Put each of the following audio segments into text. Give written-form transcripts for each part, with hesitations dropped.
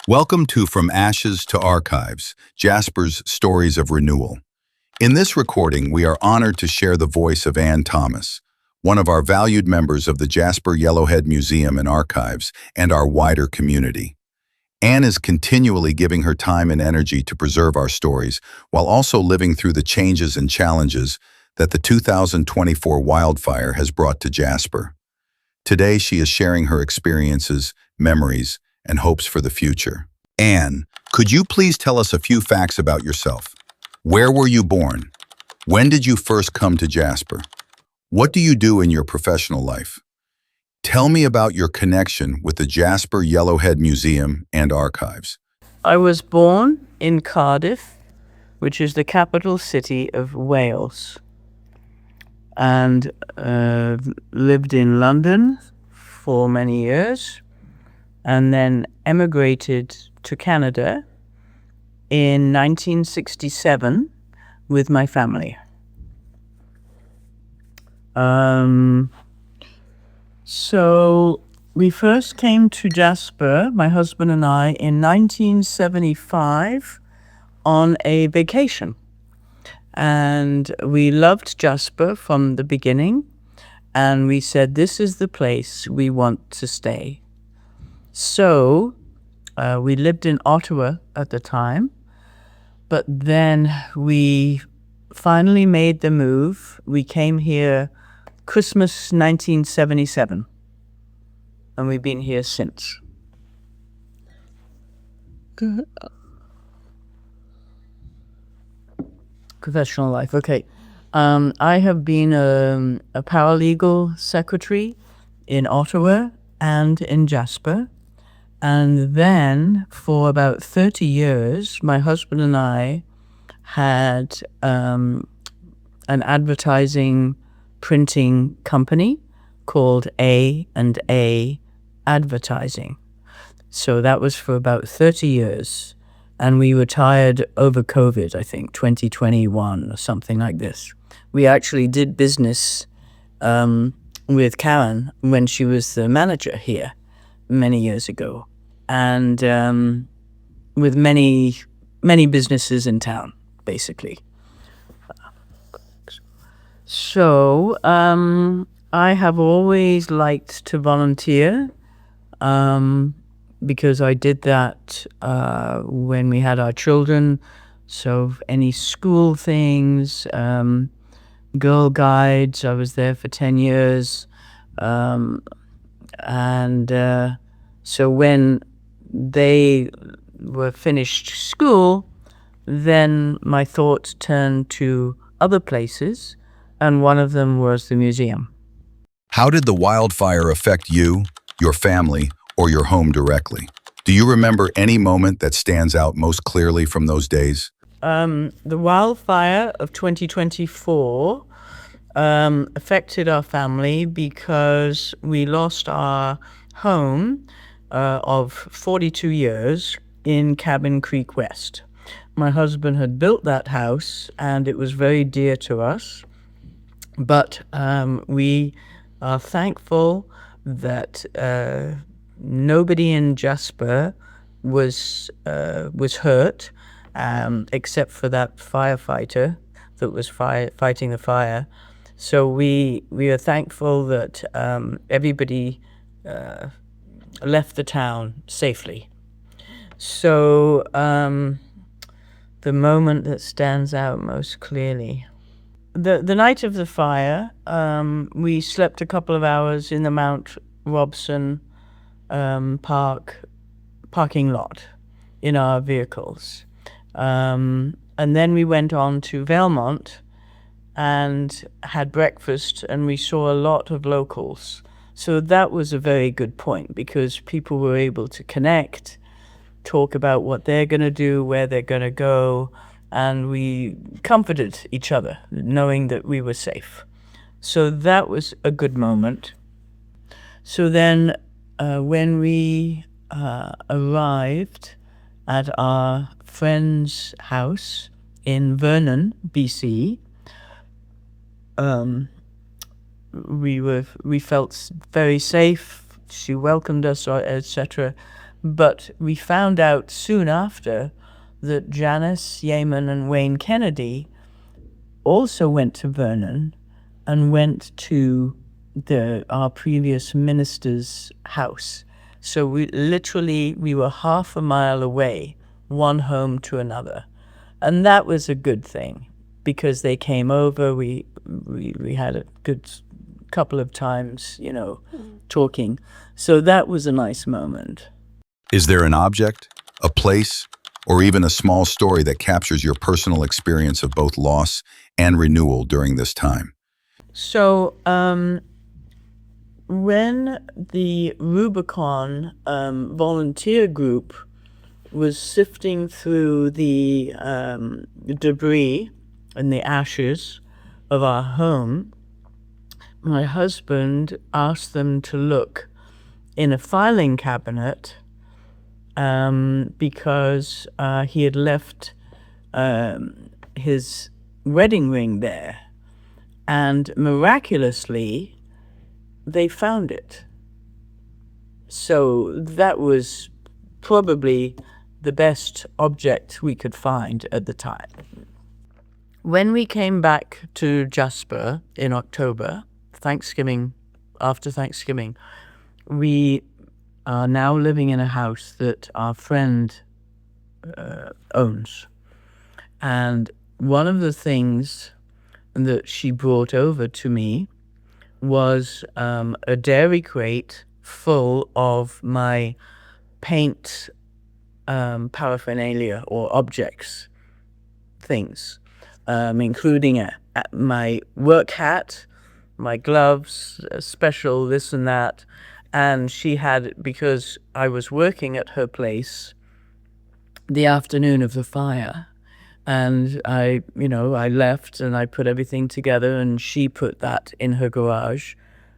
Welcome to From Ashes to Archives, Jasper's Stories of Renewal. In this recording, we are honored to share the voice of Anne Thomas, one of our valued members of the Jasper Yellowhead Museum and Archives and our wider community. Anne is continually giving her time and energy to preserve our stories, while also living through the changes and challenges that the 2024 wildfire has brought to Jasper. Today, she is sharing her experiences, memories, and hopes for the future. Anne, could you please tell us a few facts about yourself? Where were you born? When did you first come to Jasper? What do you do in your professional life? Tell me about your connection with the Jasper Yellowhead Museum and Archives. I was born in Cardiff, which is the capital city of Wales, and lived in London for many years, and then emigrated to Canada in 1967 with my family. So we first came to Jasper, my husband and I, in 1975 on a vacation. And we loved Jasper from the beginning, and we said, this is the place we want to stay. So we lived in Ottawa at the time, but then we finally made the move. We came here Christmas 1977, and we've been here since. Good. Professional life, okay. I have been a paralegal secretary in Ottawa and in Jasper. And then for about 30 years, my husband and I had an advertising printing company called A&A Advertising. So that was for about 30 years. And we retired over COVID, I think, 2021 or something like this. We actually did business with Karen when she was the manager here many years ago, and with many businesses in town, basically. So I have always liked to volunteer, because I did that when we had our children. So any school things, Girl Guides, I was there for 10 years. So when they were finished school, then my thoughts turned to other places, and one of them was the museum. How did the wildfire affect you, your family, or your home directly? Do you remember any moment that stands out most clearly from those days? The wildfire of 2024 affected our family because we lost our home of 42 years in Cabin Creek West. My husband had built that house, and it was very dear to us. But we are thankful that nobody in Jasper was hurt, except for that firefighter that was fighting the fire. So we are thankful that everybody left the town safely. So the moment that stands out most clearly, the night of the fire, we slept a couple of hours in the Mount Robson parking lot in our vehicles, and then we went on to Valemount and had breakfast, and we saw a lot of locals. So that was a very good point, because people were able to connect, talk about what they're going to do, where they're going to go, and we comforted each other, knowing that we were safe. So that was a good moment. So then when we arrived at our friend's house in Vernon, BC, we felt very safe. She welcomed us, etc. But we found out soon after that Janice Yeaman and Wayne Kennedy also went to Vernon and went to our previous minister's house. So we were half a mile away, one home to another. And that was a good thing because they came over. We had a good couple of times, talking. So that was a nice moment. Is there an object, a place, or even a small story that captures your personal experience of both loss and renewal during this time? So when the Rubicon volunteer group was sifting through the debris and the ashes of our home, my husband asked them to look in a filing cabinet because he had left his wedding ring there. And miraculously, they found it. So that was probably the best object we could find at the time. When we came back to Jasper in October, after Thanksgiving, we are now living in a house that our friend owns. And one of the things that she brought over to me was a dairy crate full of my paint paraphernalia or objects, things, including my work hat, my gloves, special this and that. And she had, because I was working at her place the afternoon of the fire, and I left and I put everything together, and she put that in her garage,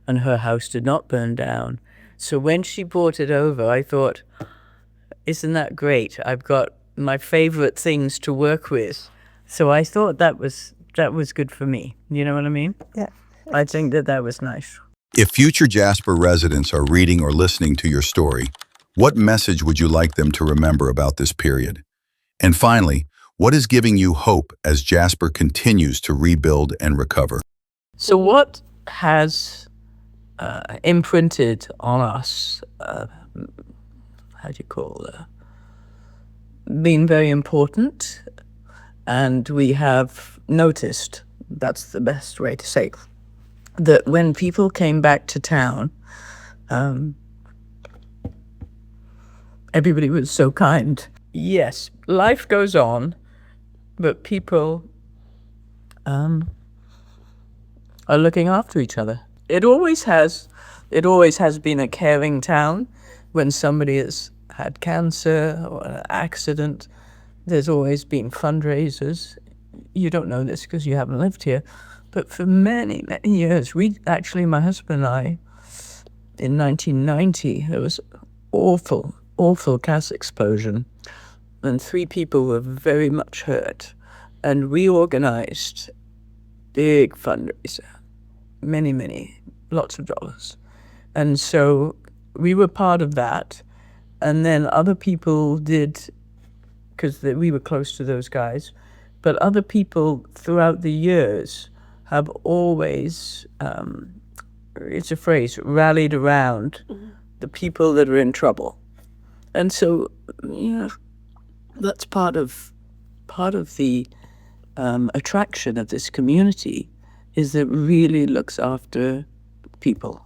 and her house did not burn down. So when she brought it over, I thought, isn't that great? I've got my favorite things to work with. So I thought that was good for me. You know what I mean? Yeah. I think that was nice. If future Jasper residents are reading or listening to your story, what message would you like them to remember about this period? And finally, what is giving you hope as Jasper continues to rebuild and recover? So what has imprinted on us, been very important, and we have noticed, that's the best way to say, that when people came back to town, everybody was so kind. Yes, life goes on, but people are looking after each other. It always has been a caring town. When somebody has had cancer or an accident, there's always been fundraisers. You don't know this because you haven't lived here, but for many, many years, my husband and I, in 1990, there was awful gas explosion, and 3 people were very much hurt, and we organized big fundraiser, many, lots of dollars. And so we were part of that, and then other people did, because we were close to those guys, but other people throughout the years have always, it's a phrase, rallied around the people that are in trouble. And so, that's part of the attraction of this community, is that it really looks after people,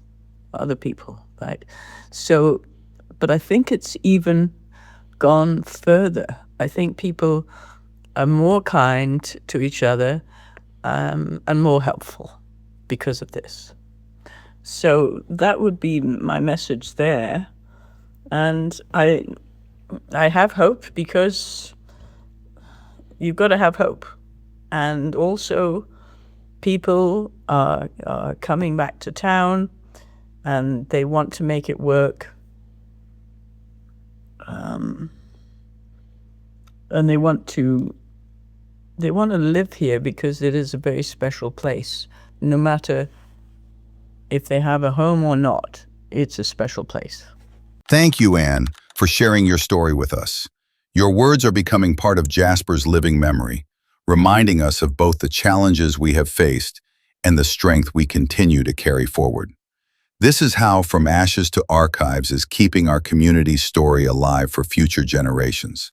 other people, right? So, but I think it's even gone further. I think people are more kind to each other and more helpful because of this. So that would be my message there. And I have hope, because you've got to have hope. And also, people are coming back to town, and they want to make it work. And they want to live here because it is a very special place. No matter if they have a home or not, it's a special place. Thank you, Anne, for sharing your story with us. Your words are becoming part of Jasper's living memory, reminding us of both the challenges we have faced and the strength we continue to carry forward. This is how From Ashes to Archives is keeping our community's story alive for future generations.